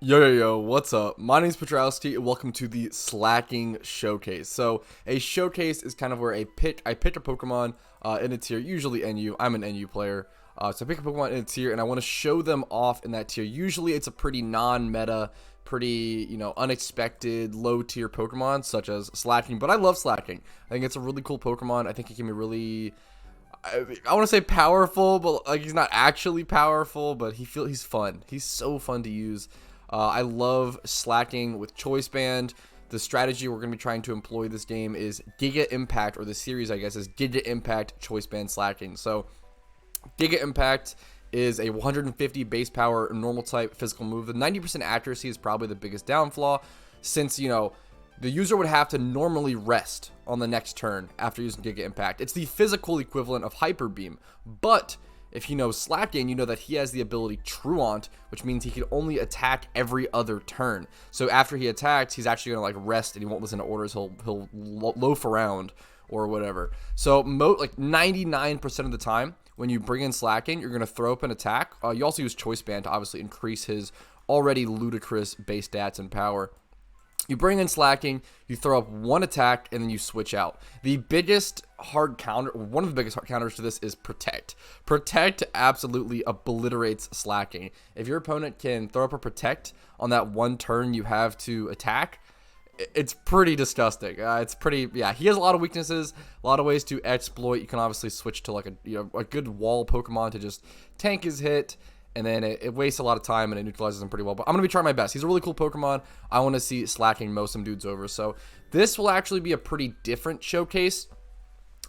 Yo, what's up? My name is Petrowski, and welcome to the Slaking Showcase. So, a showcase is kind of where I pick a Pokemon in a tier, usually NU. I'm an NU player. So I pick a Pokemon in a tier, and I want to show them off in that tier. Usually, it's a pretty non-meta, pretty, unexpected, low-tier Pokemon, such as Slaking. But I love Slaking. I think it's a really cool Pokemon. I think it can be really... I want to say powerful, but like he's not actually powerful, but he's fun. He's so fun to use. I love Slaking with Choice Band. The strategy we're going to be trying to employ this game is Giga Impact, or the series, I guess, is Giga Impact Choice Band Slaking. So, Giga Impact is a 150 base power normal type physical move. The 90% accuracy is probably the biggest downflaw, since, the user would have to normally rest on the next turn after using Giga Impact. It's the physical equivalent of Hyper Beam, but if you know Slaking, you know that he has the ability Truant, which means he can only attack every other turn. So after he attacks, he's actually gonna rest and he won't listen to orders. He'll loaf around or whatever. So 99% of the time when you bring in Slaking, you're gonna throw up an attack. You also use Choice Band to obviously increase his already ludicrous base stats and power. You bring in Slaking, you throw up one attack, and then you switch out. The biggest hard counter, one of the biggest hard counters to this is Protect. Protect absolutely obliterates Slaking. If your opponent can throw up a Protect on that one turn you have to attack, it's pretty disgusting. He has a lot of weaknesses, a lot of ways to exploit. You can obviously switch to a good wall Pokemon to just tank his hit. And then it wastes a lot of time and it neutralizes him pretty well. But I'm going to be trying my best. He's a really cool Pokemon. I want to see Slaking mow some dudes over. So this will actually be a pretty different showcase.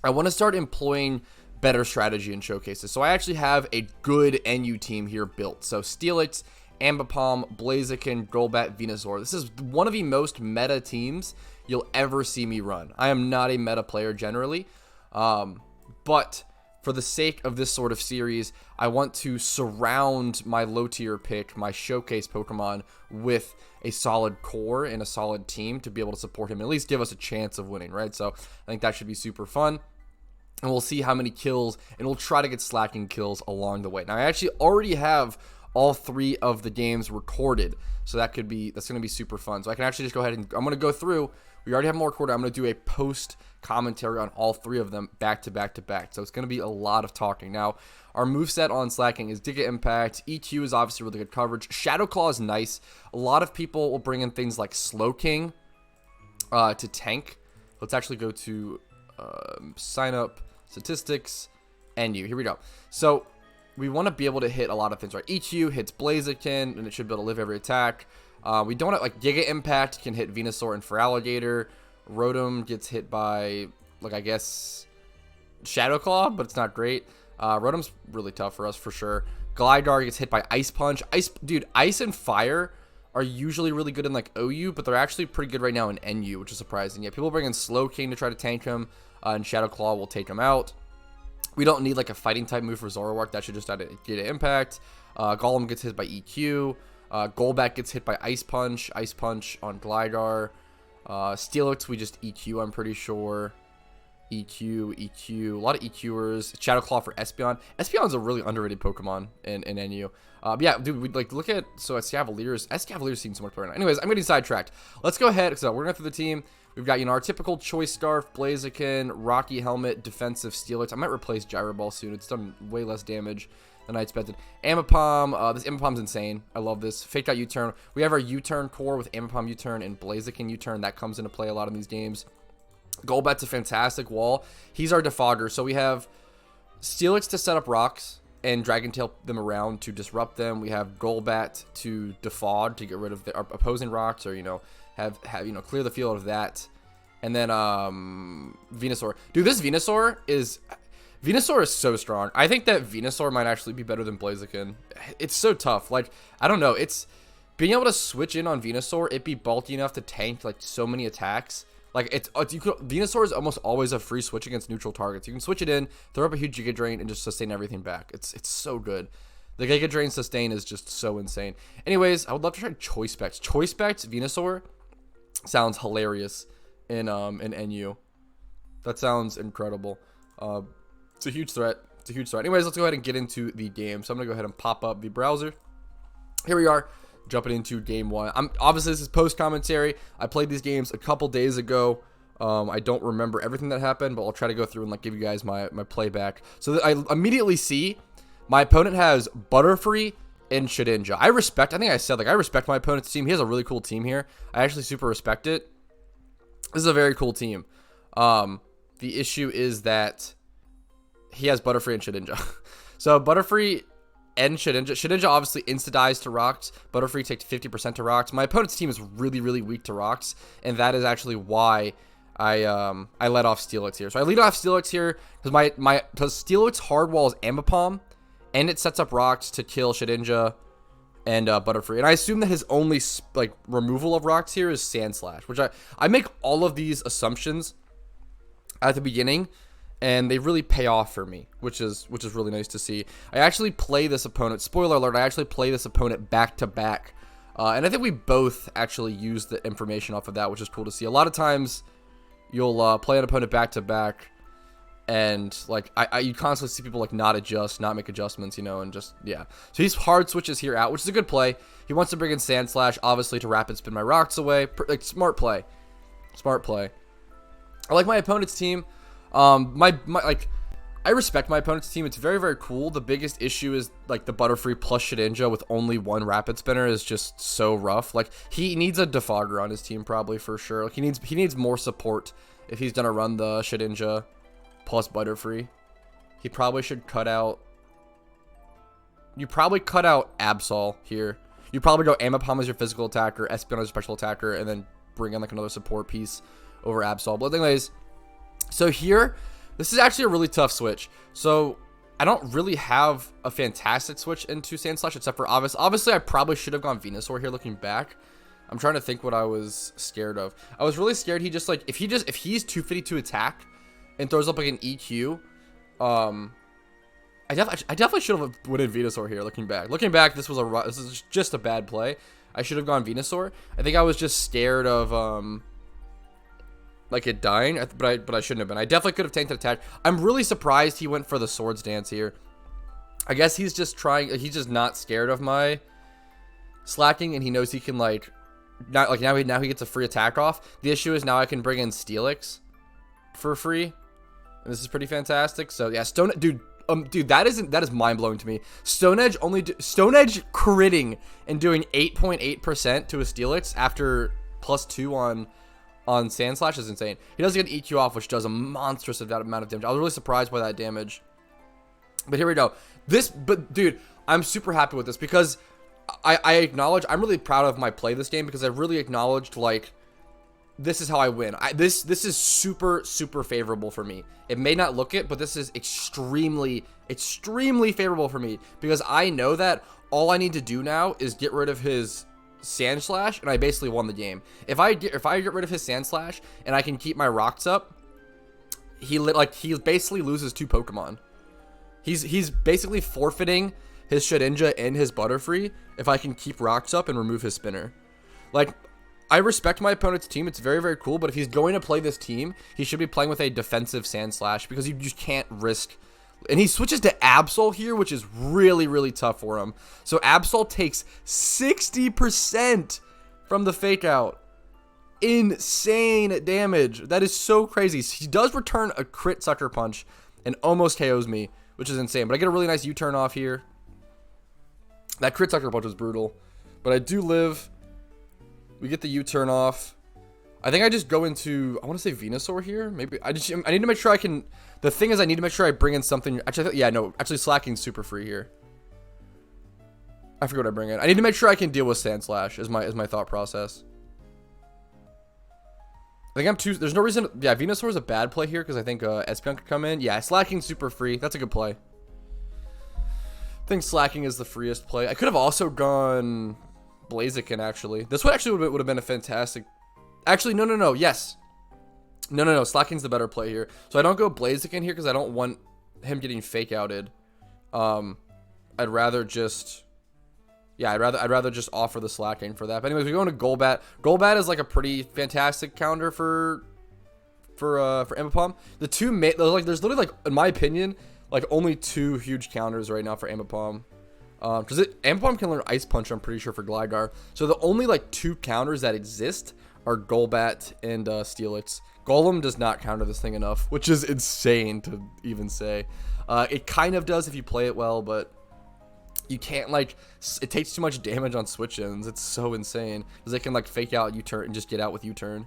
I want to start employing better strategy in showcases. So I actually have a good NU team here built. So Steelix, Ambipom, Blaziken, Golbat, Venusaur. This is one of the most meta teams you'll ever see me run. I am not a meta player generally. But for the sake of this sort of series, I want to surround my low tier pick, my showcase Pokemon, with a solid core and a solid team to be able to support him and at least give us a chance of winning, right? So I think that should be super fun. And we'll see how many kills, and we'll try to get Slaking kills along the way. Now, I actually already have all 3 of the games recorded, so that's going to be super fun. So I can actually just go ahead and I'm going to go through. We already have them all recorded. I'm going to do a post commentary on all 3 of them back to back to back. So it's going to be a lot of talking. Now, our moveset on Slaking is Giga Impact. EQ is obviously really good coverage. Shadow Claw is nice. A lot of people will bring in things like Slaking to tank. Let's actually go to sign up, statistics, NU. Here we go. So we want to be able to hit a lot of things, right? EQ hits Blaziken, and it should be able to live every attack. We don't have, Giga Impact can hit Venusaur and Feraligatr. Rotom gets hit by, I guess, Shadow Claw, but it's not great. Rotom's really tough for us, for sure. Gligar gets hit by Ice Punch. Ice and Fire are usually really good in, OU, but they're actually pretty good right now in NU, which is surprising. Yeah, people bring in Slaking to try to tank him, and Shadow Claw will take him out. We don't need, a fighting-type move for Zoroark. That should just get an impact. Golem gets hit by EQ. Golbat gets hit by Ice Punch. Ice Punch on Gligar. Steelix, we just EQ, I'm pretty sure. EQ. A lot of EQers. Shadow Claw for Espeon. Espeon's a really underrated Pokemon in NU. Yeah, dude, we look at, so Escavaliers. Escavaliers seem so much better now. Anyways, I'm getting sidetracked. Let's go ahead. So we're going through the team. We've got, our typical Choice Scarf, Blaziken, Rocky Helmet, Defensive Steelix. I might replace Gyro Ball soon. It's done way less damage than I expected. Ambipom. This Ambipom's insane. I love this. Fake Out U-Turn. We have our U-Turn core with Ambipom U-Turn and Blaziken U-Turn. That comes into play a lot in these games. Golbat's a fantastic wall. He's our defogger. So we have Steelix to set up rocks and Dragon Tail them around to disrupt them. We have Golbat to defog, to get rid of the opposing rocks, or have clear the field of that. And then Venusaur. Dude, this Venusaur is so strong. I think that Venusaur might actually be better than Blaziken. It's so tough. I don't know. It's being able to switch in on Venusaur. It'd be bulky enough to tank so many attacks. Venusaur is almost always a free switch against neutral targets. You can switch it in, throw up a huge Giga Drain, and just sustain everything back. It's so good. The Giga Drain sustain is just so insane. Anyways, I would love to try Choice Specs. Choice Specs Venusaur sounds hilarious in NU. That sounds incredible. It's a huge threat. Anyways, let's go ahead and get into the game. So I'm gonna go ahead and pop up the browser. Here we are. jumping into game one. Obviously, this is post commentary. I played these games a couple days ago. I don't remember everything that happened, but I'll try to go through and like give you guys my playback. So I immediately see my opponent has Butterfree and Shedinja. I think I said, like, I respect my opponent's team. He has a really cool team here. I actually super respect it. This is a very cool team. The issue is that he has Butterfree and Shedinja. So Butterfree and Shedinja obviously insta-dies to Rocks. Butterfree takes 50% to Rocks. My opponent's team is really, really weak to Rocks, and that is actually why I let off Steelix here. So I lead off Steelix here because Steelix hard walls Ambipom, and it sets up Rocks to kill Shedinja and Butterfree. And I assume that his only like removal of Rocks here is Sand Slash, which I make all of these assumptions at the beginning, and they really pay off for me, which is really nice to see. I actually play this opponent. Spoiler alert! I actually play this opponent back to back, and I think we both actually use the information off of that, which is cool to see. A lot of times, you'll play an opponent back to back, and like you constantly see people like not make adjustments, you know, and just yeah. So he's hard switches here out, which is a good play. He wants to bring in Sand Slash, obviously, to rapid spin my Rocks away. Like smart play. I like my opponent's team. I respect my opponent's team. It's very, very cool. The biggest issue is like the Butterfree plus Shedinja with only one rapid spinner is just so rough. Like he needs a defogger on his team probably for sure. Like he needs more support if he's gonna run the Shedinja plus Butterfree. He probably should cut out. You probably cut out Absol here. You probably go Ambipom as your physical attacker, Espeon as your special attacker, and then bring in like another support piece over Absol. But anyways, so here, this is actually a really tough switch. So I don't really have a fantastic switch into Sand Slash except for obviously I probably should have gone Venusaur here looking back. I'm trying to think what I was scared of. I was really scared he just like if he's 252 attack and throws up like an EQ, I definitely should have went in Venusaur here looking back. This is just a bad play. I should have gone Venusaur. I think I was just scared of like it dying, but I shouldn't have been. I definitely could have tanked an attack. I'm really surprised he went for the Swords Dance here. I guess he's just he's just not scared of my Slaking, and he knows he can like now he gets a free attack off. The issue is now I can bring in Steelix for free, and this is pretty fantastic. So yeah, dude, that is mind blowing to me. Stone Edge critting and doing 8.8% to a Steelix after +2 on Sand Slash is insane. He does get an EQ off, which does a monstrous amount of damage. I was really surprised by that damage. But here we go. But dude, I'm super happy with this because I acknowledge I'm really proud of my play this game because I really acknowledged like this is how I win. This is super favorable for me. It may not look it, but this is extremely favorable for me because I know that all I need to do now is get rid of his Sand Slash, and I basically won the game. If I get rid of his Sand Slash and I can keep my Rocks up, he basically loses 2 Pokemon. He's basically forfeiting his Shedinja and his Butterfree if I can keep Rocks up and remove his spinner. Like, I respect my opponent's team. It's very, very cool, but if he's going to play this team, he should be playing with a defensive Sand Slash because you just can't risk. And he switches to Absol here, which is really tough for him. So Absol takes 60% from the fake out. Insane damage. That is so crazy. He does return a crit Sucker Punch and almost KOs me, which is insane. But I get a really nice U-turn off here. That crit Sucker Punch was brutal. But I do live. We get the U-turn off. I think I just go into, I want to say Venusaur here. Maybe I need to make sure I can. The thing is, I need to make sure I bring in something. Actually, actually Slaking's super free here. I forget what I bring in. I need to make sure I can deal with Sand Slash is my thought process. I think I'm too. There's no reason. Yeah, Venusaur is a bad play here because I think Espeon could come in. Yeah, Slaking's super free. That's a good play. I think Slaking is the freest play. I could have also gone Blaziken actually. This would have been a fantastic. Actually, no. Yes. No. Slaking's the better play here. So I don't go Blaziken here because I don't want him getting fake outed. I'd rather just. Yeah, I'd rather just offer the Slaking for that. But anyways, we go into Golbat. Golbat is like a pretty fantastic counter for Ambipom. The two there's literally like in my opinion like only 2 huge counters right now for Ambipom. Because Ambipom can learn Ice Punch, I'm pretty sure, for Gligar. So the only like 2 counters that exist are Golbat and Steelix. Golem does not counter this thing enough, which is insane to even say. It kind of does if you play it well, but you can't, like, it takes too much damage on switch-ins. It's so insane because they can like fake out U-turn and just get out with U-turn.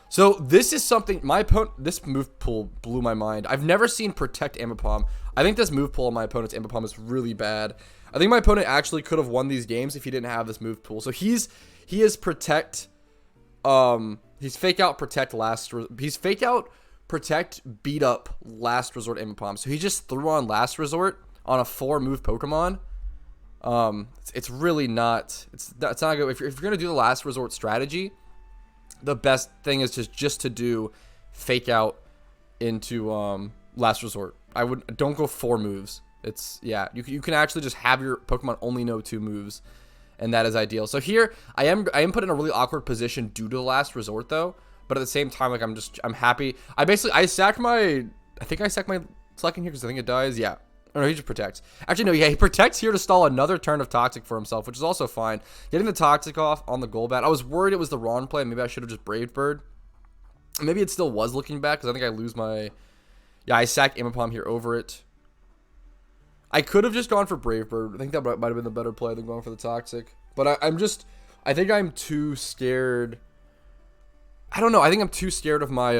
So this is something my opponent, this move pool blew my mind. I've never seen Protect Ambipom. I think this move pool on my opponent's Ambipom is really bad. I think my opponent actually could have won these games if he didn't have this move pool. So he is Protect, he's Fake Out, Protect, he's Fake Out, Protect, Beat Up, Last Resort Ambipom. So he just threw on Last Resort on a 4-move Pokemon. It's really not, it's not good. If you're gonna do the Last Resort strategy, the best thing is just to do Fake Out into Last Resort. Don't go 4 moves. It's, yeah, you can actually just have your Pokemon only know 2 moves, and that is ideal. So here I am put in a really awkward position due to the Last Resort though, but at the same time, like, I'm happy. I think I sacked my Slaking here because I think it dies. Yeah. Oh, no, he just protects. Actually, no, yeah, he protects here to stall another turn of Toxic for himself, which is also fine. Getting the Toxic off on the Golbat. I was worried it was the wrong play. Maybe I should have just Brave Bird. Maybe it still was looking back, because I think I lose my... Yeah, I sack Ambipom here over it. I could have just gone for Brave Bird. I think that might have been the better play than going for the Toxic. But I think I'm too scared. I don't know. I think I'm too scared of my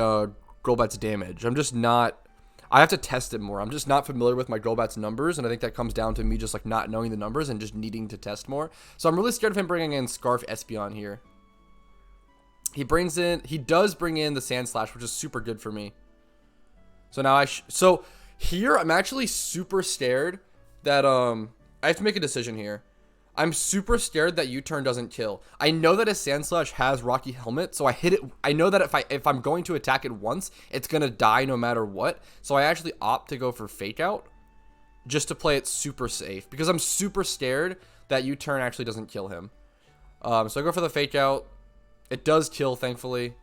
Golbat's damage. I'm just not... I have to test it more. I'm just not familiar with my Golbat's numbers, and I think that comes down to me just like not knowing the numbers and just needing to test more. So I'm really scared of him bringing in Scarf Espeon here. He does bring in the Sand Slash, which is super good for me. So now so here I'm actually super scared that I have to make a decision here. I'm super scared that U-turn doesn't kill. I know that his Sand Slash has Rocky Helmet, so I hit it. I know that if I'm going to attack it once, it's gonna die no matter what. So I actually opt to go for Fake Out, just to play it super safe, because I'm super scared that U-turn actually doesn't kill him. So I go for the Fake Out. It does kill, thankfully.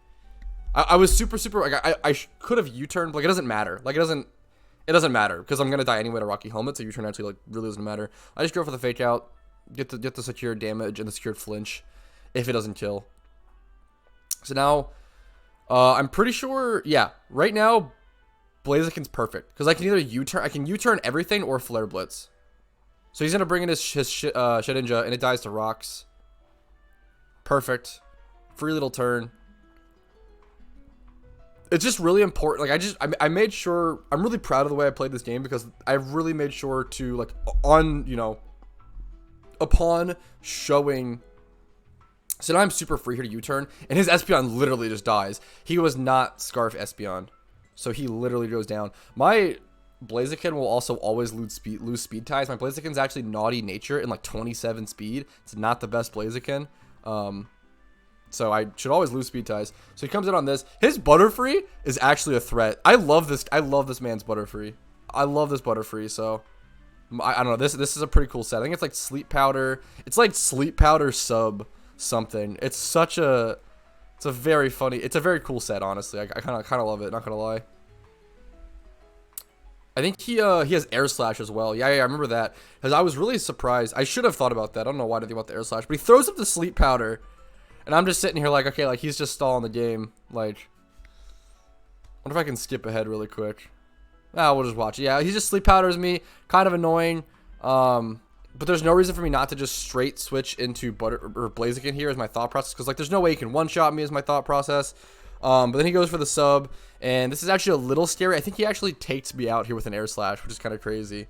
I was super like I could have U-turned. Like, it doesn't matter. Like, it doesn't matter because I'm gonna die anyway to Rocky Helmet. So U-turn actually like really doesn't matter. I just go for the Fake Out. Get the secured damage and the secured flinch if it doesn't kill. So now I'm pretty sure, yeah, right now Blaziken's perfect because I can either U-turn everything or Flare Blitz. So he's gonna bring in his Shedinja and it dies to rocks. Perfect. Free little turn. It's just really important. Like, I made sure, I'm really proud of the way I played this game because I really made sure to, like, upon showing, so now I'm super free here to U-turn, and his Espeon literally just dies. He was not Scarf Espeon, so he literally goes down. My Blaziken will also always lose speed ties. My Blaziken's actually naughty nature and like 27 speed. It's not the best Blaziken. So I should always lose speed ties. So he comes in on this. His Butterfree is actually a threat. I love this man's Butterfree. I love this Butterfree, so I don't know. This is a pretty cool set. I think it's like Sleep Powder. It's like Sleep Powder sub something. It's a very cool set, honestly. I kind of love it, not gonna lie. I think he has Air Slash as well. Yeah, I remember that. Because I was really surprised. I should have thought about that. I don't know why I didn't think about the Air Slash. But he throws up the Sleep Powder. And I'm just sitting here like, okay, like, he's just stalling the game. Like, I wonder if I can skip ahead really quick. We'll just watch it. Yeah, he just Sleep Powders me. Kind of annoying. But there's no reason for me not to just straight switch into Blaziken here as my thought process. Because, like, there's no way he can one-shot me as my thought process. But then he goes for the sub. And this is actually a little scary. I think he actually takes me out here with an Air Slash, which is kind of crazy.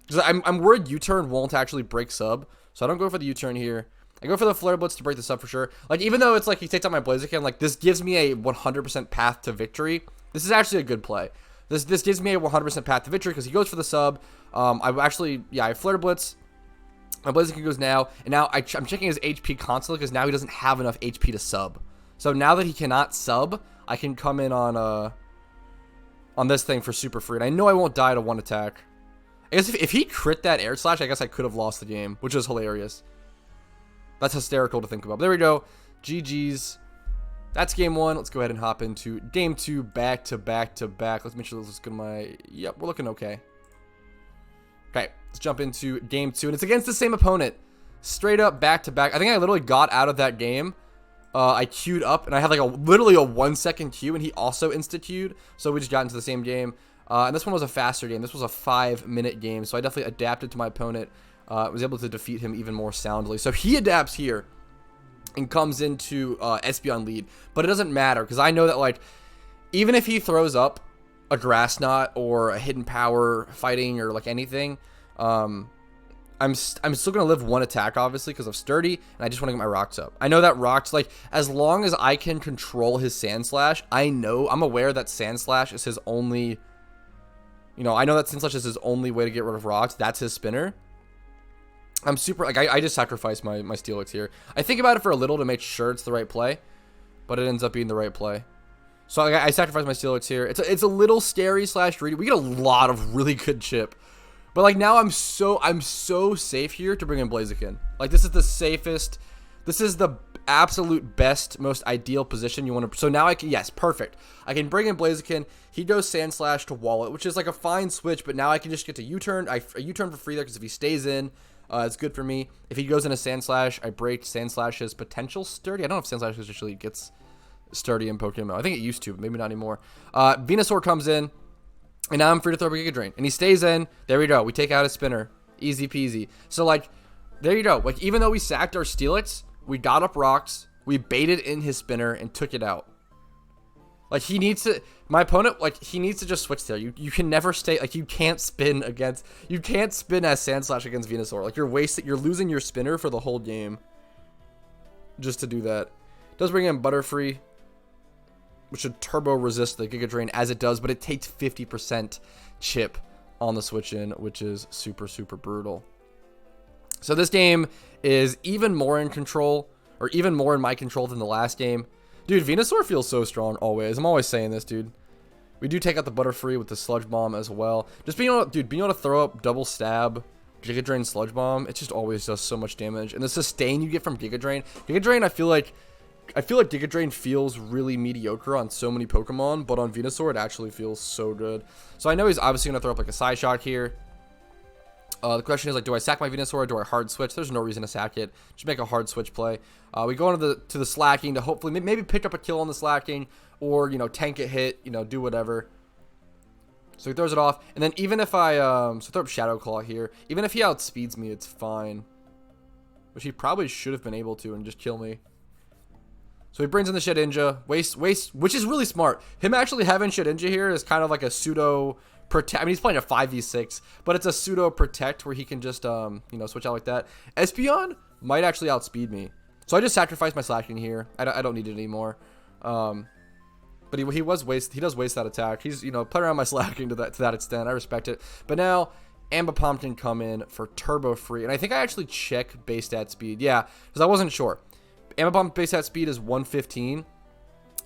Because I'm worried U-turn won't actually break sub. So I don't go for the U-turn here. I go for the Flare Blitz to break this up for sure. Like, even though it's like he takes out my Blaziken, like, this gives me a 100% path to victory. This is actually a good play. This gives me a 100% path to victory because he goes for the sub. I Flare Blitz. My Blaziken goes now. And now I'm checking his HP constantly because now he doesn't have enough HP to sub. So now that he cannot sub, I can come in on this thing for super free. And I know I won't die to one attack. I guess if he crit that Air Slash, I guess I could have lost the game, which is hilarious. That's hysterical to think about. But there we go. GG's. That's game 1. Let's go ahead and hop into game 2 back to back to back. Let's make sure this is good. Yep, we're looking okay. Okay, let's jump into game 2, and it's against the same opponent. Straight up back to back. I think I literally got out of that game. I queued up, and I had like literally a 1-second queue, and he also insta-queued, so we just got into the same game. And this one was a faster game. This was a 5-minute game, so I definitely adapted to my opponent. Was able to defeat him even more soundly. So he adapts here and comes into Espeon lead, but it doesn't matter because I know that like even if he throws up a grass knot or a hidden power fighting or like anything, I'm still gonna live 1 attack obviously because of sturdy, and I just want to get my rocks up. I know that rocks, like, as long as I can control his Sand Slash, I'm aware that Sand Slash is his only, I know that Sand Slash is his only way to get rid of rocks. That's his spinner. I'm super, like, I just sacrificed my Steelix here. I think about it for a little to make sure it's the right play, but it ends up being the right play. So I sacrificed my Steelix here. It's a little scary / greedy. We get a lot of really good chip. But like now I'm so safe here to bring in Blaziken. Like this is the safest, this is the absolute best, most ideal position you want to. So now I can, yes, perfect. I can bring in Blaziken. He goes Sand Slash to Wallet, which is like a fine switch. But now I can just get to U-turn. I U-turn for free there because if he stays in, it's good for me. If he goes into Sand Slash, I break Sand Slash's potential sturdy. I don't know if Sand Slash actually gets sturdy in Pokemon. I think it used to, but maybe not anymore. Venusaur comes in. And now I'm free to throw a Giga Drain. And he stays in. There we go. We take out his spinner. Easy peasy. So, like, there you go. Like, even though we sacked our Steelix, we got up rocks, we baited in his spinner, and took it out. Like, he needs to... My opponent, like, he needs to just switch there. You can never stay... Like, you can't spin against... You can't spin as Sand Slash against Venusaur. Like, you're losing your spinner for the whole game. Just to do that. Does bring in Butterfree, which should turbo resist the Giga Drain as it does, but it takes 50% chip on the switch in, which is super, super brutal. So this game is even more in control, or even more in my control than the last game. Dude, Venusaur feels so strong always. I'm always saying this, dude. We do take out the Butterfree with the Sludge Bomb as well. Just being able to throw up double stab, Giga Drain, Sludge Bomb, it just always does so much damage. And the sustain you get from Giga Drain, I feel like Giga Drain feels really mediocre on so many Pokemon, but on Venusaur it actually feels so good. So I know he's obviously going to throw up like a Psy Shock here. The question is, like, do I sack my Venusaur or do I hard switch? There's no reason to sack it. Just make a hard switch play. We go into the Slaking to hopefully maybe pick up a kill on the Slaking, or, tank a hit, do whatever. So he throws it off. And then even if I throw up Shadow Claw here, even if he outspeeds me, it's fine. Which he probably should have been able to and just kill me. So he brings in the Shedinja, waste, which is really smart. Him actually having Shedinja here is kind of like a pseudo protect. I mean, he's playing a 5v6, but it's a pseudo protect where he can just, switch out like that. Espeon might actually outspeed me. So I just sacrificed my Slaking here. I don't need it anymore. But he does waste that attack. He's, playing around my Slaking to that extent. I respect it. But now Ambipom can come in for turbo free. And I think I actually check base stat speed. Yeah, because I wasn't sure. Ambipom's base stat speed is 115,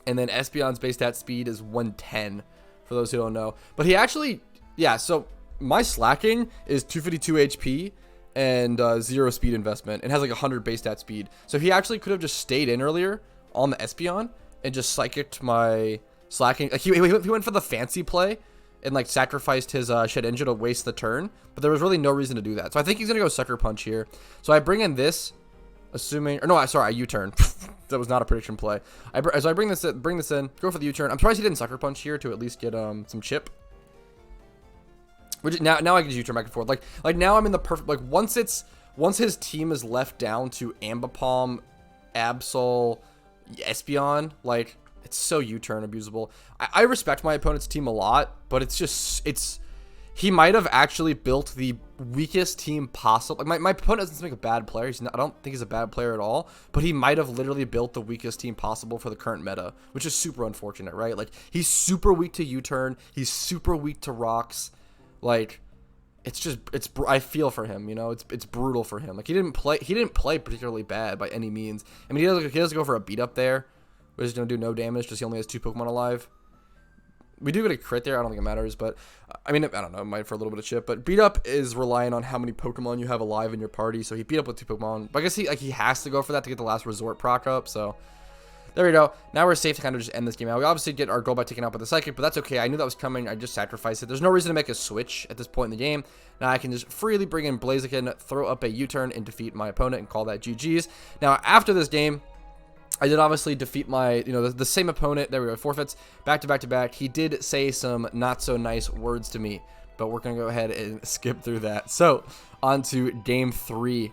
and then Espeon's base stat speed is 110, for those who don't know. But he actually, yeah, so my Slaking is 252 HP and 0 speed investment, and has like 100 base stat speed. So he actually could have just stayed in earlier on the Espeon and just psychicked my Slaking. Like he went for the fancy play and like sacrificed his Shedinja to waste the turn, but there was really no reason to do that. So I think he's going to go Sucker Punch here. So I bring in this... Assuming, or no, sorry, I U-turn. That was not a prediction play. So I bring this in, go for the U-turn. I'm surprised he didn't Sucker Punch here to at least get some chip. Which now I can just U-turn back and forth. Like now I'm in the perfect, like once his team is left down to Ambipom, Absol, Espeon, like it's so U-turn abusable. I respect my opponent's team a lot, but he might have actually built the weakest team possible. Like my opponent doesn't make a bad player. I don't think he's a bad player at all. But he might have literally built the weakest team possible for the current meta, which is super unfortunate, right? Like he's super weak to U-turn. He's super weak to rocks. Like I feel for him. It's brutal for him. Like he didn't play particularly bad by any means. I mean, he does go for a beat up there, which is gonna do no damage. Just he only has 2 Pokemon alive. We do get a crit there. I don't think it matters, but I mean, I don't know. It might for a little bit of chip, but beat up is relying on how many Pokemon you have alive in your party. So he beat up with 2 Pokemon, but I guess he has to go for that to get the last resort proc up. So There we go. Now we're safe to kind of just end this game out. We obviously get our goal by taking out by the psychic, but that's okay. I knew that was coming. I just sacrificed it. There's no reason to make a switch at this point in the game. Now I can just freely bring in Blaziken, throw up a U-turn, and defeat my opponent and call that GG's. Now, after this game, I did obviously defeat my, the same opponent. There we go, forfeits, back to back to back. He did say some not so nice words to me, but we're going to go ahead and skip through that. So, on to Game 3.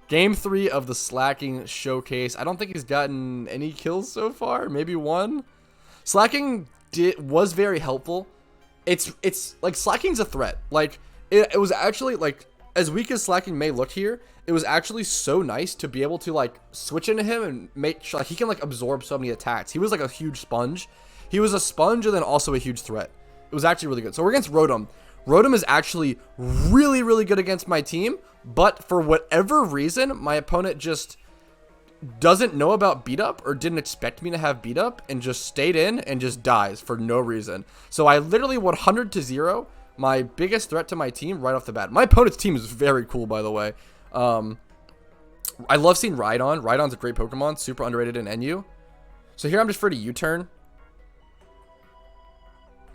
Game 3 of the Slaking Showcase. I don't think he's gotten any kills so far. Maybe one. Slaking was very helpful. It's like, Slaking's a threat. Like, it was actually, like, as weak as Slaking may look here, it was actually so nice to be able to, like, switch into him and make sure, like, he can, like, absorb so many attacks. He was, like, a huge sponge. He was a sponge and then also a huge threat. It was actually really good. So we're against Rotom. Rotom is actually really, really good against my team, but for whatever reason, my opponent just doesn't know about beat up or didn't expect me to have beat up and just stayed in and just dies for no reason. So I literally 100-0 my biggest threat to my team right off the bat. My opponent's team is very cool, by the way. I love seeing Rhydon. Rhydon's a great Pokemon, super underrated in NU. So here I'm just free to U-turn.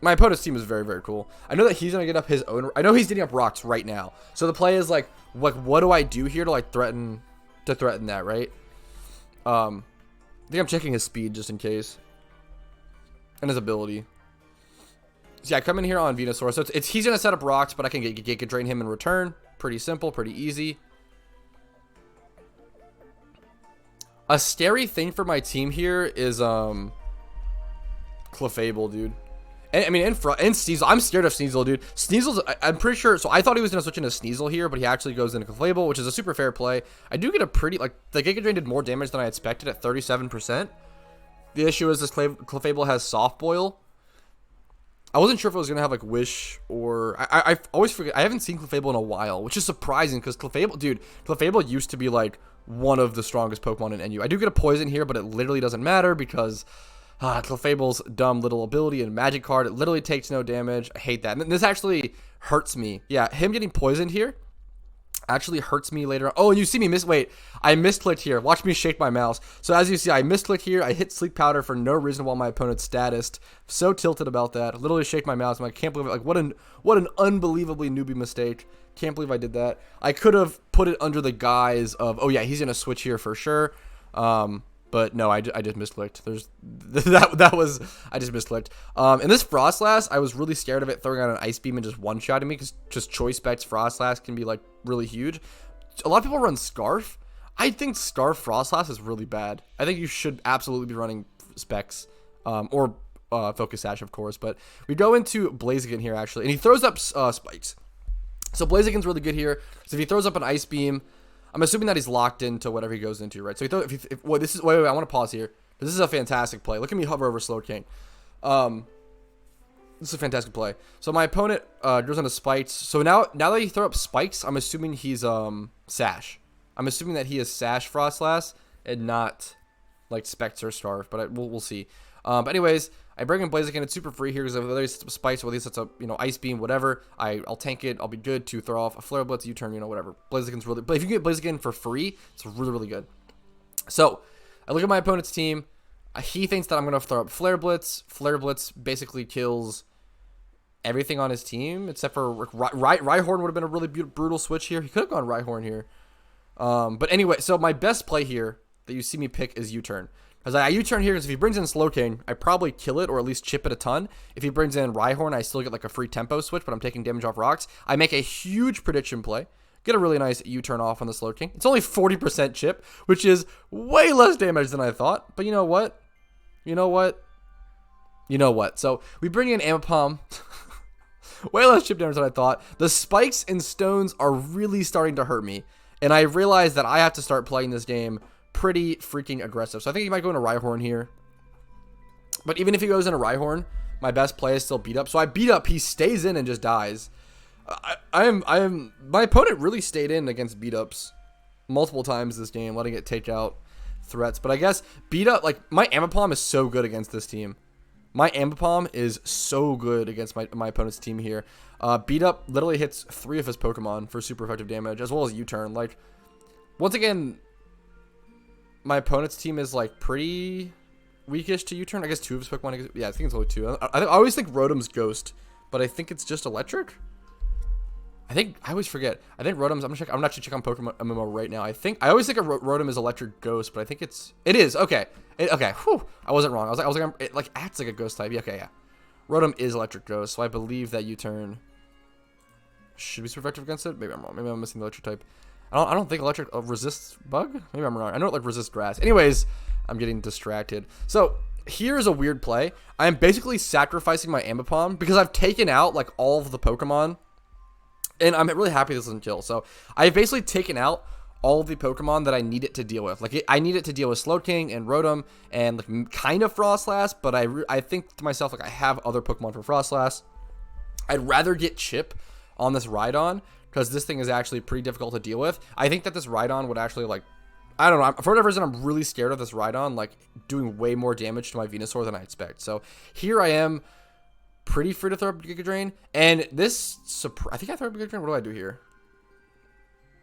My opponent's team is very, very cool. I know that he's gonna get up his own. I know he's getting up rocks right now. So the play is like, what do I do here to like threaten that, right? I think I'm checking his speed just in case, and his ability. So yeah, I come in here on Venusaur. So he's gonna set up rocks, but I can Giga Drain him in return. Pretty simple, pretty easy. A scary thing for my team here is Clefable, dude. And, I mean, and Sneasel. I'm scared of Sneasel, dude. Sneasel's, I'm pretty sure, so I thought he was going to switch into Sneasel here, but he actually goes into Clefable, which is a super fair play. I do get a pretty, like, the Giga Drain did more damage than I expected at 37%. The issue is this Clefable has Soft Boil. I wasn't sure if it was going to have, like, Wish or... I always forget. I haven't seen Clefable in a while, which is surprising because Clefable... Dude, Clefable used to be, like, one of the strongest Pokemon in NU. I do get a Poison here, but it literally doesn't matter because... Clefable's dumb little ability and magic card, it literally takes no damage. I hate that. And this actually hurts me. Yeah, him getting poisoned here actually hurts me later on. Oh, and you see me wait, I misclicked here. Watch me shake my mouse. So as you see, I misclicked here. I hit Sleep Powder for no reason while my opponent's status. So tilted about that. Literally shake my mouse. I'm like, can't believe it. Like, what an unbelievably newbie mistake. Can't believe I did that. I could have put it under the guise of, oh yeah, he's gonna switch here for sure. But no, I just misclicked. I just misclicked. And this Frostlass, I was really scared of it throwing out an Ice Beam and just one-shotting me because just choice specs Frostlass can be like really huge. A lot of people run Scarf. I think Scarf Frostlass is really bad. I think you should absolutely be running specs or Focus Sash, of course. But we go into Blaziken here actually, and he throws up spikes. So Blaziken's really good here. So if he throws up an Ice Beam, I'm assuming that he's locked into whatever he goes into, right? So wait, I want to pause here. This is a fantastic play. Look at me hover over Slaking. This is a fantastic play. So my opponent goes on to spikes. So now that he throw up spikes, I'm assuming he's Sash. I'm assuming that he is Sash Frostlass and not like Specs or Scarf, but we'll see. But anyways, I bring in Blaziken. It's super free here because if there's spikes, or at least it's a Ice Beam, whatever. I'll tank it. I'll be good to throw off a Flare Blitz, U-turn, whatever. Blaziken's really, but if you get Blaziken for free, it's really, really good. So I look at my opponent's team. He thinks that I'm gonna throw up Flare Blitz. Flare Blitz basically kills everything on his team except for Rhyhorn would have been a really brutal switch here. He could have gone Rhyhorn here. But anyway, so my best play here that you see me pick is U-turn. Because I U-turn here because if he brings in Slaking, I probably kill it or at least chip it a ton. If he brings in Rhyhorn, I still get like a free tempo switch, but I'm taking damage off rocks. I make a huge prediction play. Get a really nice U-turn off on the Slaking. It's only 40% chip, which is way less damage than I thought. But you know what? So we bring in Ambipom. Way less chip damage than I thought. The spikes and stones are really starting to hurt me. And I realize that I have to start playing this game pretty freaking aggressive. So I think he might go into Rhyhorn here. But even if he goes into Rhyhorn, my best play is still beat up. So I beat up, he stays in and just dies. My opponent really stayed in against beat ups multiple times this game, letting it take out threats. But I guess beat up, like my Ambipom is so good against this team. My Ambipom is so good against my opponent's team here. Beat up literally hits 3 of his Pokemon for super effective damage, as well as U-turn. Like, once again, my opponent's team is like pretty weakish to U-turn. I guess 2 of his Pokemon. Yeah, I think it's only 2. I always think Rotom's Ghost, but I think it's just electric. I always forget. I think Rotom's. I'm gonna actually check on PokeMMO right now. I always think Rotom is electric Ghost, but I think it is. Okay. Okay. Whew. I wasn't wrong. I was like, it like acts like a Ghost type. Yeah, okay, yeah. Rotom is electric Ghost, so I believe that U-turn should be super effective against it. Maybe I'm wrong. Maybe I'm missing the electric type. I don't think electric resists bug. Maybe I'm wrong. I know it like resists grass. Anyways, I'm getting distracted. So here's a weird play. I am basically sacrificing my Ambipom because I've taken out like all of the Pokemon, and I'm really happy this doesn't kill. So I've basically taken out all of the Pokemon that I need it to deal with. Like I need it to deal with Slaking and Rotom and like kind of Frostlass, but I think to myself, like, I have other Pokemon for Frostlass. I'd rather get Chip on this Rhydon because this thing is actually pretty difficult to deal with. I think that this Rhydon would actually, like, I don't know, for whatever reason, I'm really scared of this Rhydon, like, doing way more damage to my Venusaur than I expect. So here I am, pretty free to throw up Giga Drain, and this, I think I throw up Giga Drain. What do I do here?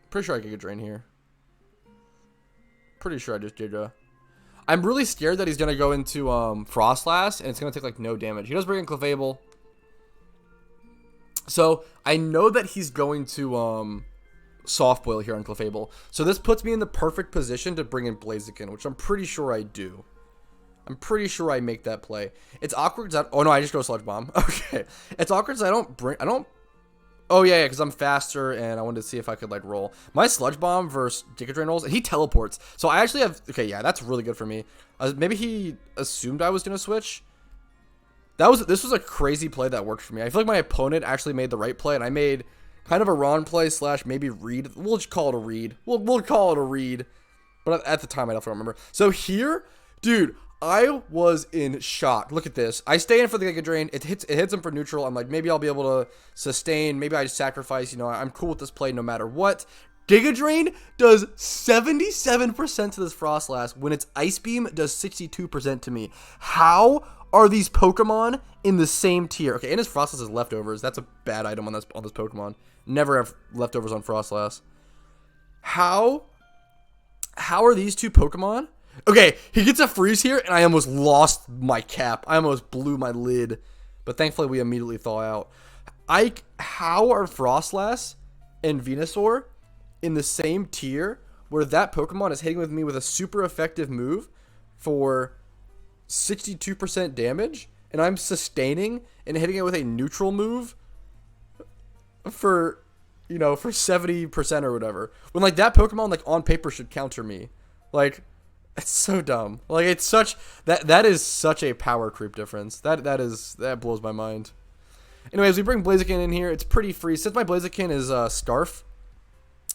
Pretty sure I Giga Drain here. Pretty sure I just Giga. I'm really scared that he's going to go into Frostlass, and it's going to take, like, no damage. He does bring in Clefable. So, I know that he's going to Soft Boil here on Clefable. So, this puts me in the perfect position to bring in Blaziken, which I'm pretty sure I do. I'm pretty sure I make that play. It's awkward because oh, no, I just go Sludge Bomb. Okay. It's awkward because I don't... Oh, yeah, because I'm faster, and I wanted to see if I could, like, roll. My Sludge Bomb versus Giga Drain rolls, and he teleports. So I actually have... Okay, yeah, that's really good for me. Maybe he assumed I was going to switch. This was a crazy play that worked for me. I feel like my opponent actually made the right play, and I made kind of a wrong play / maybe read. We'll just call it a read. We'll call it a read. But at the time, I don't remember. So here, dude... I was in shock. Look at this. I stay in for the Giga Drain. It hits him for neutral. I'm like, maybe I'll be able to sustain. Maybe I just sacrifice. You know, I'm cool with this play no matter what. Giga Drain does 77% to this Frostlass when its Ice Beam does 62% to me. How are these Pokemon in the same tier? Okay, and his Frostlass is leftovers. That's a bad item on this Pokemon. Never have leftovers on Frostlass. How are these two Pokemon? Okay, he gets a freeze here, and I almost lost my cap. I almost blew my lid. But thankfully, we immediately thaw out. How are Frostlass and Venusaur in the same tier where that Pokemon is hitting with me with a super effective move for 62% damage, and I'm sustaining and hitting it with a neutral move for, you know, for 70% or whatever. When, like, that Pokemon, like, on paper should counter me. Like... It's so dumb. Like, it's such that is such a power creep difference. That blows my mind. Anyways, we bring Blaziken in here. It's pretty free. Since my Blaziken is Scarf,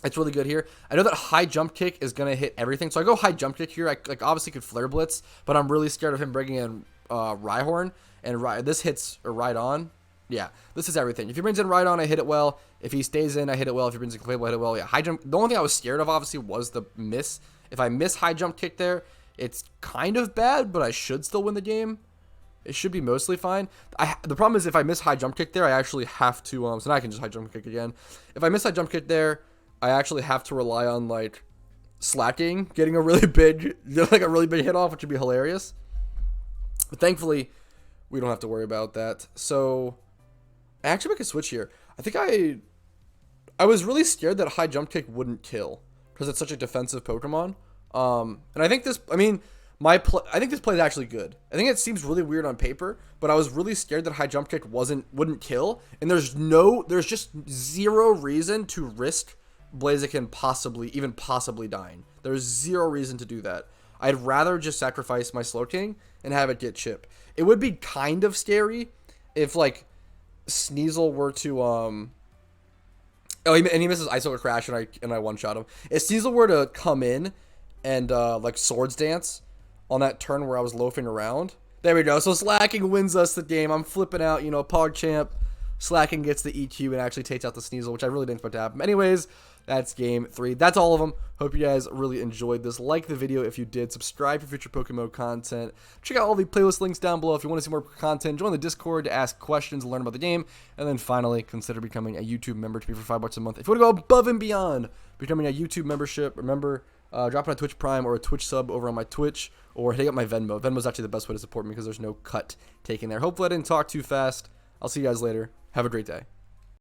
it's really good here. I know that High Jump Kick is gonna hit everything, so I go High Jump Kick here. I like obviously could Flare Blitz, but I'm really scared of him bringing in Rhyhorn, and this hits Rhydon. Yeah, this is everything. If he brings in Rhydon, I hit it well. If he stays in, I hit it well. If he brings in Clefable, I hit it well. Yeah, High Jump. The only thing I was scared of, obviously, was the miss. If I miss High Jump Kick there, it's kind of bad, but I should still win the game. It should be mostly fine. The problem is if I miss High Jump Kick there, I actually have to... so now I can just High Jump Kick again. If I miss High Jump Kick there, I actually have to rely on, like, Slaking, getting a really big... like, a really big hit off, which would be hilarious. But thankfully, we don't have to worry about that. So, I actually make a switch here. I think I was really scared that High Jump Kick wouldn't kill, because it's such a defensive Pokemon. And I think this, I mean, I think this play is actually good. I think it seems really weird on paper, but I was really scared that High Jump Kick wouldn't kill. And there's just zero reason to risk Blaziken even possibly dying. There's zero reason to do that. I'd rather just sacrifice my Slowking and have it get Chip. It would be kind of scary if, like, SNEASEL were to, oh, and he misses Ice Over Crash, and I one-shot him. If SNEASEL were to come in and, like, Swords Dance on that turn where I was loafing around. There we go. So Slaking wins us the game. I'm flipping out, you know, PogChamp. Slaking gets the EQ and actually takes out the SNEASEL, which I really didn't expect to happen. Anyways, that's game 3. That's all of them. Hope you guys really enjoyed this. Like the video if you did. Subscribe for future PokeMMO content. Check out all the playlist links down below if you want to see more content. Join the Discord to ask questions and learn about the game. And then finally, consider becoming a YouTube member to be for $5 a month. If you want to go above and beyond becoming a YouTube member, dropping a Twitch Prime or a Twitch sub over on my Twitch, or hitting up my Venmo. Venmo's actually the best way to support me because there's no cut taken there. Hopefully I didn't talk too fast. I'll see you guys later. Have a great day.